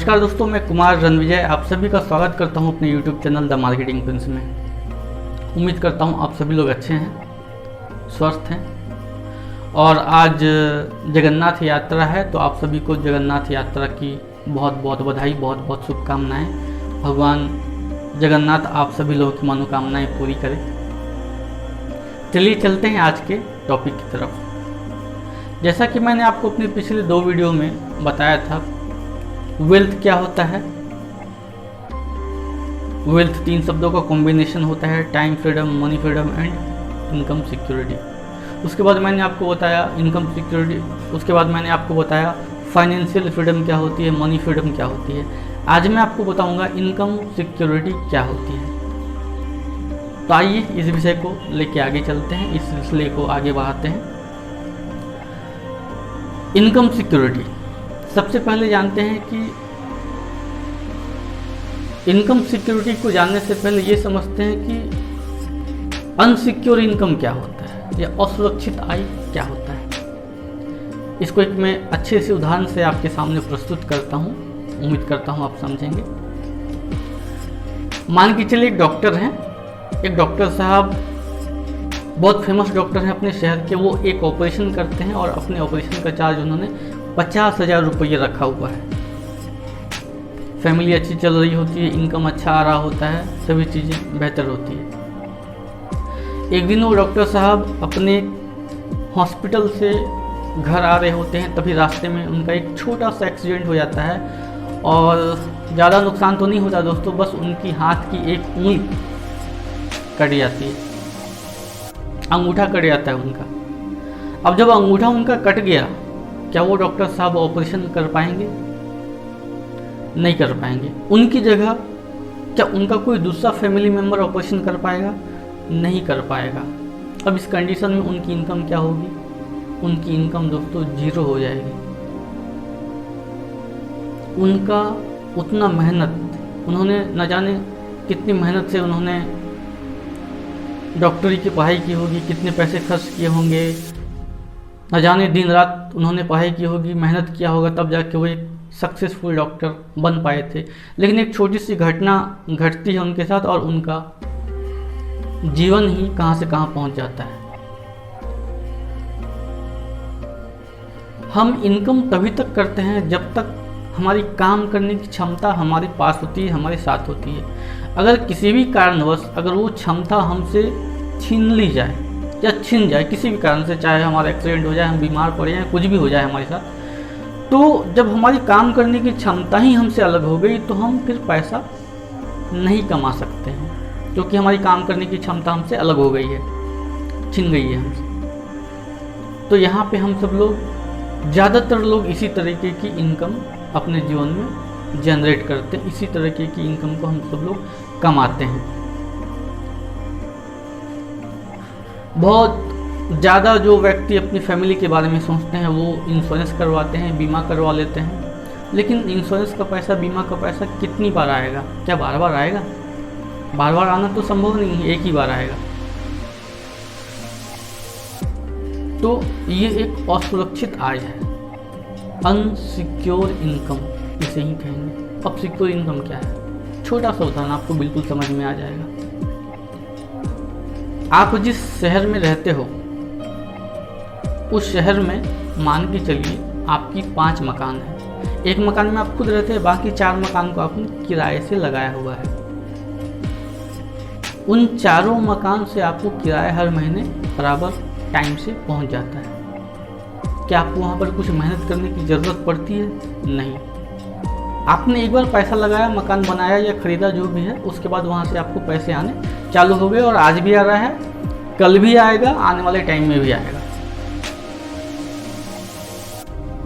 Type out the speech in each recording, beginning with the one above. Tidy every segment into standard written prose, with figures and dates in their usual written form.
नमस्कार दोस्तों, मैं कुमार रणविजय आप सभी का स्वागत करता हूं अपने YouTube channel the marketing Prince में। उम्मीद करता हूं आप सभी लोग अच्छे हैं, स्वस्थ हैं। और आज जगन्नाथ यात्रा है, तो आप सभी को जगन्नाथ यात्रा की बहुत बहुत बधाई, बहुत बहुत शुभकामनाएं। भगवान जगन्नाथ आप सभी लोगों की मनोकामनाएं पूरी करें। चलिए चलते हैं आज के टॉपिक की तरफ। जैसा कि मैंने आपको अपने पिछले 2 वीडियो में बताया था, वेल्थ क्या होता है। वेल्थ 3 शब्दों का कॉम्बिनेशन होता है, time freedom, money freedom and income security. उसके बाद मैंने आपको बताया इनकम सिक्योरिटी, उसके बाद मैंने आपको बताया फाइनेंशियल फ्रीडम क्या होती है, मनी फ्रीडम क्या होती है। आज मैं आपको बताऊंगा इनकम सिक्योरिटी क्या होती है। तो आइए इस विषय को लेके आगे चलते हैं, इस सिलसिले को आगे बढ़ाते हैं। इनकम सिक्योरिटी, सबसे पहले जानते हैं कि इनकम सिक्योरिटी को जानने से पहले ये समझते हैं कि अनसिक्योर इनकम क्या होता है या असुरक्षित आय क्या होता है। इसको एक मैं अच्छे से उदाहरण से आपके सामने प्रस्तुत करता हूँ, उम्मीद करता हूँ आप समझेंगे। मान के चलिए एक डॉक्टर हैं, एक डॉक्टर साहब बहुत फेमस डॉक्टर हैं अपने शहर के। वो एक ऑपरेशन करते हैं और अपने ऑपरेशन का चार्ज उन्होंने 50,000 रुपये रखा हुआ है। फैमिली अच्छी चल रही होती है, इनकम अच्छा आ रहा होता है, सभी चीज़ें बेहतर होती है। एक दिन वो डॉक्टर साहब अपने हॉस्पिटल से घर आ रहे होते हैं, तभी रास्ते में उनका एक छोटा सा एक्सीडेंट हो जाता है। और ज़्यादा नुकसान तो नहीं होता दोस्तों, बस उनकी हाथ की एक उंगली कट जाती है, अंगूठा कट जाता है उनका। अब जब अंगूठा उनका कट गया, क्या वो डॉक्टर साहब ऑपरेशन कर पाएंगे? नहीं कर पाएंगे। उनकी जगह क्या उनका कोई दूसरा फैमिली मेम्बर ऑपरेशन कर पाएगा? नहीं कर पाएगा। अब इस कंडीशन में उनकी इनकम क्या होगी? उनकी इनकम दोस्तों 0 हो जाएगी। उनका उतना मेहनत, उन्होंने न जाने कितनी मेहनत से उन्होंने डॉक्टरी की पढ़ाई की होगी, कितने पैसे खर्च किए होंगे, न जाने दिन रात उन्होंने पढ़ाई की होगी, मेहनत किया होगा, तब जाके वो एक सक्सेसफुल डॉक्टर बन पाए थे। लेकिन एक छोटी सी घटना घटती है उनके साथ और उनका जीवन ही कहाँ से कहाँ पहुँच जाता है। हम इनकम तभी तक करते हैं जब तक हमारी काम करने की क्षमता हमारे पास होती है, हमारे साथ होती है। अगर किसी भी कारणवश अगर वो क्षमता हमसे छीन ली जाए या छिन जाए किसी भी कारण से, चाहे हमारा एक्सीडेंट हो जाए, हम बीमार पड़ जाए, कुछ भी हो जाए हमारे साथ, तो जब हमारी काम करने की क्षमता ही हमसे अलग हो गई तो हम फिर पैसा नहीं कमा सकते हैं, क्योंकि हमारी काम करने की क्षमता हमसे अलग हो गई है, छिन गई है हमसे। तो यहाँ पे हम सब लोग, ज़्यादातर लोग इसी तरीके की इनकम अपने जीवन में जनरेट करते हैं, इसी तरीके की इनकम को हम सब लोग कमाते हैं। बहुत ज़्यादा जो व्यक्ति अपनी फैमिली के बारे में सोचते हैं वो इंश्योरेंस करवाते हैं, बीमा करवा लेते हैं। लेकिन इंश्योरेंस का पैसा, बीमा का पैसा कितनी बार आएगा? क्या बार बार आएगा? बार बार आना तो संभव नहीं है, एक ही बार आएगा। तो ये एक असुरक्षित आय है, अनसिक्योर इनकम इसे ही कहेंगे। अब सिक्योर इनकम क्या है? छोटा सा उदाहरण आपको बिल्कुल समझ में आ जाएगा। आप जिस शहर में रहते हो उस शहर में मान के चलिए आपकी 5 मकान है। एक मकान में आप खुद रहते हैं, बाकी 4 मकान को आपने किराए से लगाया हुआ है। उन 4 मकान से आपको किराया हर महीने बराबर टाइम से पहुंच जाता है। क्या आपको वहाँ पर कुछ मेहनत करने की ज़रूरत पड़ती है? नहीं। आपने एक बार पैसा लगाया, मकान बनाया या खरीदा जो भी है, उसके बाद वहाँ से आपको पैसे आने चालू हो गए और आज भी आ रहा है, कल भी आएगा, आने वाले टाइम में भी आएगा।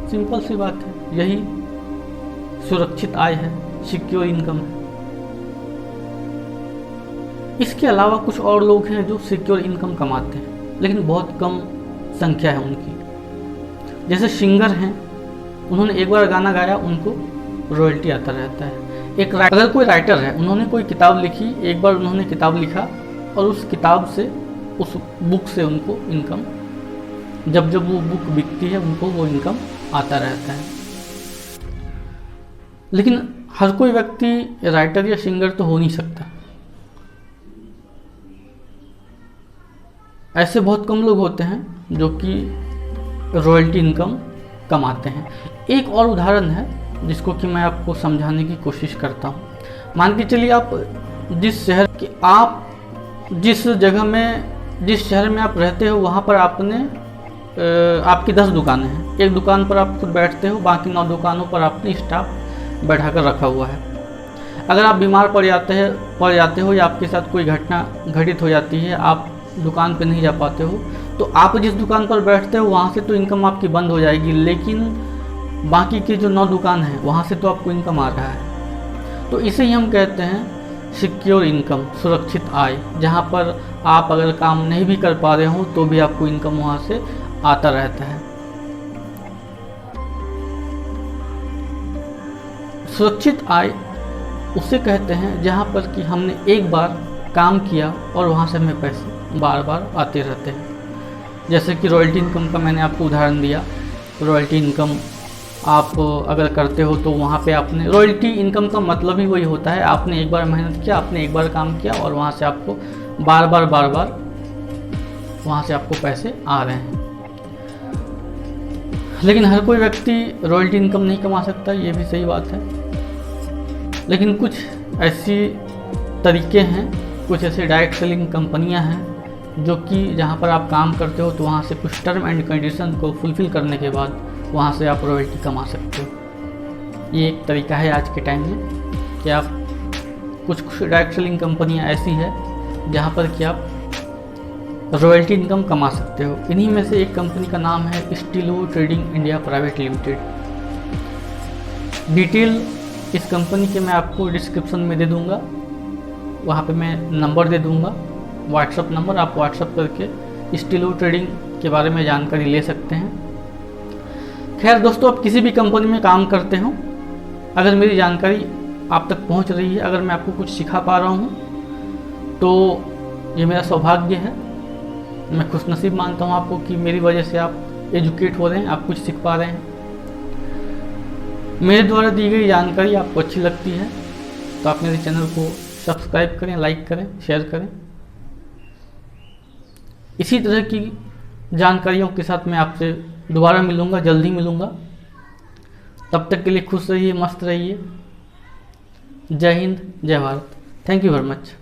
सिंपल सी बात है, यही सुरक्षित आय है, सिक्योर इनकम है। इसके अलावा कुछ और लोग हैं जो सिक्योर इनकम कमाते हैं, लेकिन बहुत कम संख्या है उनकी। जैसे सिंगर हैं, उन्होंने एक बार गाना गाया, उनको रॉयल्टी आता रहता है। अगर कोई राइटर है, उन्होंने कोई किताब लिखी, एक बार उन्होंने किताब लिखा और उस किताब से, उस बुक से उनको इनकम, जब जब वो बुक बिकती है उनको वो इनकम आता रहता है। लेकिन हर कोई व्यक्ति राइटर या सिंगर तो हो नहीं सकता। ऐसे बहुत कम लोग होते हैं जो कि रॉयल्टी इनकम कमाते हैं। एक और उदाहरण है जिसको कि मैं आपको समझाने की कोशिश करता हूँ। मान के चलिए आप जिस शहर में आप रहते हो वहाँ पर आपकी 10 दुकानें हैं। एक दुकान पर आप खुद बैठते हो, बाकी 9 दुकानों पर आपने स्टाफ बैठा कर रखा हुआ है। अगर आप बीमार पड़ जाते हो या आपके साथ कोई घटना घटित हो जाती है, आप दुकान पे नहीं जा पाते हो, तो आप जिस दुकान पर बैठते हो वहाँ से तो इनकम आपकी बंद हो जाएगी, लेकिन बाकी की जो 9 दुकान है वहाँ से तो आपको इनकम आ रहा है। तो इसे ही हम कहते हैं सिक्योर इनकम, सुरक्षित आय, जहाँ पर आप अगर काम नहीं भी कर पा रहे हो तो भी आपको इनकम वहाँ से आता रहता है। सुरक्षित आय उसे कहते हैं जहाँ पर कि हमने एक बार काम किया और वहाँ से हमें पैसे बार बार आते रहते हैं। जैसे कि रॉयल्टी इनकम का मैंने आपको उदाहरण दिया। रॉयल्टी इनकम आप अगर करते हो तो वहाँ पे आपने, रॉयल्टी इनकम का मतलब ही वही होता है, आपने एक बार मेहनत किया, आपने एक बार काम किया और वहाँ से आपको बार बार वहाँ से आपको पैसे आ रहे हैं। लेकिन हर कोई व्यक्ति रॉयल्टी इनकम नहीं कमा सकता, ये भी सही बात है। लेकिन कुछ ऐसी तरीके हैं, कुछ ऐसे डायरेक्ट सेलिंग कंपनियां हैं जो कि जहां पर आप काम करते हो तो वहां से कुछ टर्म एंड कंडीशन को फुलफ़िल करने के बाद वहां से आप रॉयल्टी कमा सकते हो। ये एक तरीका है आज के टाइम में कि आप कुछ डायरेक्ट सेलिंग कंपनियां ऐसी है जहां पर कि आप रॉयल्टी इनकम कमा सकते हो। इन्हीं में से एक कंपनी का नाम है Estilo trading India private limited. Detail इस कंपनी के मैं आपको डिस्क्रिप्शन में दे दूंगा, वहाँ पे मैं नंबर दे दूंगा, व्हाट्सअप नंबर, आप व्हाट्सअप करके स्टीलो ट्रेडिंग के बारे में जानकारी ले सकते हैं। खैर दोस्तों, आप किसी भी कंपनी में काम करते हो, अगर मेरी जानकारी आप तक पहुँच रही है, अगर मैं आपको कुछ सिखा पा रहा हूँ तो ये मेरा सौभाग्य है। मैं खुशनसीब मानता हूँ आपको कि मेरी वजह से आप एजुकेट हो रहे हैं, आप कुछ सीख पा रहे हैं। मेरे द्वारा दी गई जानकारी आपको अच्छी लगती है तो आप मेरे चैनल को सब्सक्राइब करें, लाइक करें, शेयर करें। इसी तरह की जानकारियों के साथ मैं आपसे दोबारा मिलूंगा, जल्दी मिलूंगा। तब तक के लिए खुश रहिए, मस्त रहिए। जय हिंद, जय Bharat. Thank you very much.